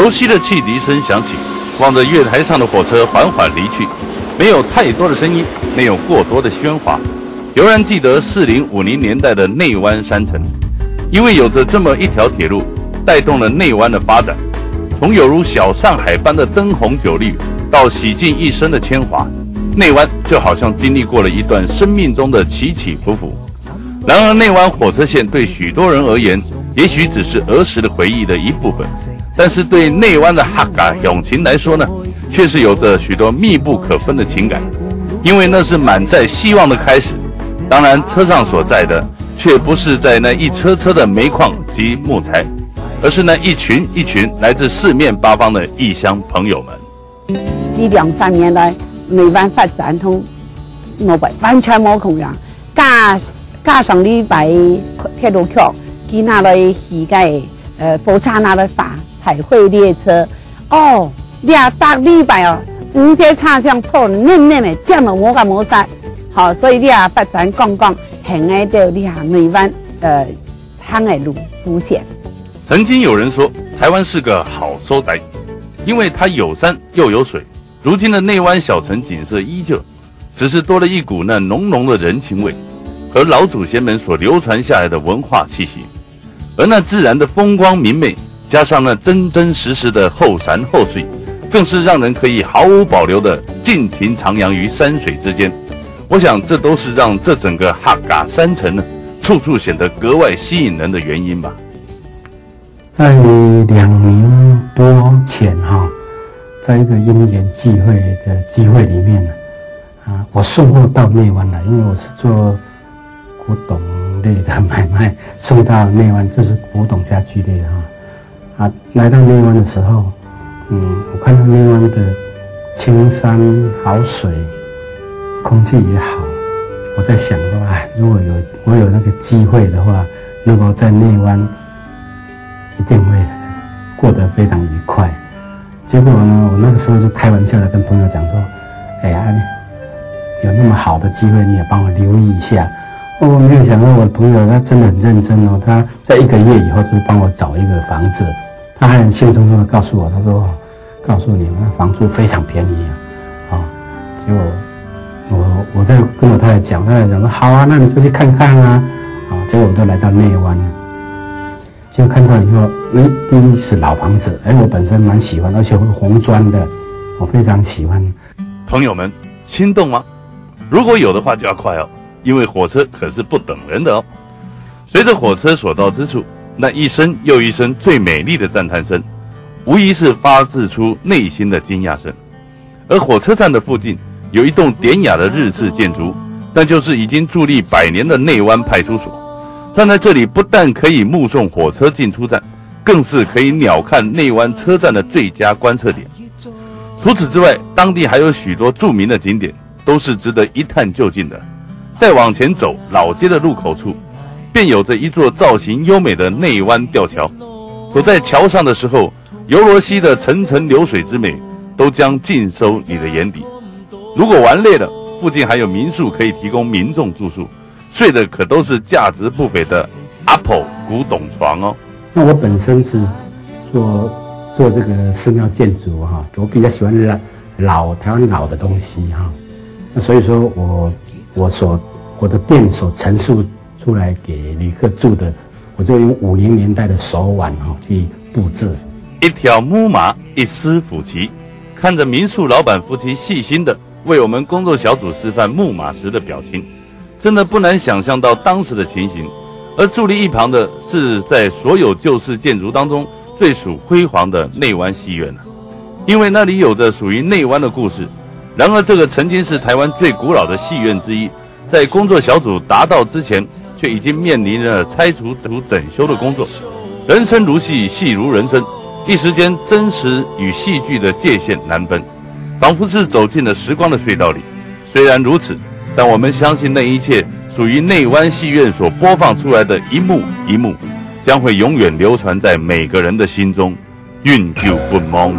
熟悉的汽笛声响起，望着月台上的火车缓缓离去，没有太多的声音，没有过多的喧哗，悠然记得40、50年代的内湾山城，因为有着这么一条铁路，带动了内湾的发展，从有如小上海般的灯红酒绿，到洗尽一生的铅华，内湾就好像经历过了一段生命中的起起伏伏。然而，内湾火车线对许多人而言，也许只是儿时的回忆的一部分，但是对内湾的客家乡情来说呢，却是有着许多密不可分的情感，因为那是满载希望的开始。当然，车上所载的却不是在那一车车的煤矿及木材，而是那一群一群来自四面八方的异乡朋友们。这2-3年来，内湾发展通完全冇空呀，加上礼拜铁路局，佢拿来起个火车拿来发彩绘列车，哦，2礼拜哦，5节车厢错嫩嫩的，这样的我个冇晒，好，所以你啊发展讲行喺到你啊内湾行的路出现。曾经有人说，台湾是个好收宅，因为它有山又有水。如今的内湾小城景色依旧，只是多了一股那浓浓的人情味和老祖先们所流传下来的文化气息，而那自然的风光明媚，加上那真真实实的后山后水，更是让人可以毫无保留的尽情徜徉于山水之间。我想这都是让这整个客家山城呢，处处显得格外吸引人的原因吧。在2年多前在一个因缘际会的机会里面我送货到内湾来，因为我是做古董类的买卖，送到内湾就是古董家具类的来到内湾的时候，我看到内湾的青山好水，空气也好，我在想说，如果我有那个机会的话，能够在内湾一定会过得非常愉快。结果呢，我那个时候就开玩笑的跟朋友讲说，有那么好的机会，你也帮我留意一下。我没有想到我的朋友他真的很认真哦，他在1个月以后就帮我找一个房子，他还很兴冲冲的告诉我，他说告诉你那房租非常便宜结果我在跟我太太讲，太太讲说好啊，那你就去看看啊，结果我就来到内湾了。就看到以后，第一是老房子，我本身蛮喜欢，而且红砖的，我非常喜欢。朋友们，心动吗？如果有的话就要快哦，因为火车可是不等人的哦。随着火车所到之处，那一声又一声最美丽的赞叹声，无疑是发自出内心的惊讶声。而火车站的附近有一栋典雅的日式建筑，那就是已经伫立100年的内湾派出所。站在这里，不但可以目送火车进出站，更是可以鸟瞰内湾车站的最佳观测点。除此之外，当地还有许多著名的景点，都是值得一探究竟的。再往前走，老街的入口处，便有着一座造型优美的内湾吊桥。走在桥上的时候，尤罗溪的层层流水之美，都将尽收你的眼底。如果玩累了，附近还有民宿可以提供民众住宿。睡的可都是价值不菲的阿婆古董床哦。那我本身是做这个寺庙建筑我比较喜欢台湾老的东西那所以说我的店所陈述出来给旅客住的，我就用50年代的手腕去布置。一条木马，一丝斧旗，看着民宿老板夫妻细心的为我们工作小组示范木马时的表情。真的不难想象到当时的情形，而伫立一旁的是在所有旧式建筑当中最属辉煌的内湾戏院因为那里有着属于内湾的故事。然而这个曾经是台湾最古老的戏院之一，在工作小组达到之前，却已经面临了拆除整修的工作。人生如戏，戏如人生，一时间真实与戏剧的界限难分，仿佛是走进了时光的隧道里。虽然如此，但我们相信那一切属于内湾戏院所播放出来的一幕一幕，将会永远流传在每个人的心中，永久不忘。